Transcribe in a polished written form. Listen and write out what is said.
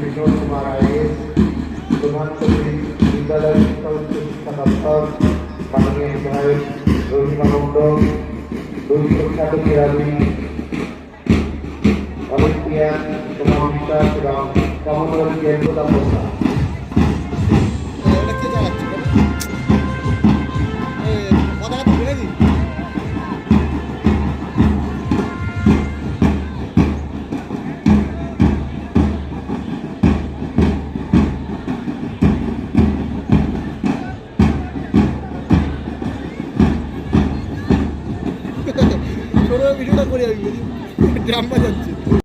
Binod Kumar is, প্রধান সচিব বিদ্যালয় শিক্ষা উচ্চ শিক্ষা দপ্তর মাননীয় বিধায়ক রহিমা মণ্ডল, দুই প্রখ্যাত ক্রীড়াবিদ অলিম্পিয়ান সোমা বিশ্বাস এবং কমনওয়েলথ গেমস প্রধান। ভিডিওটা করে আমি ড্রাম বাজাচ্ছে।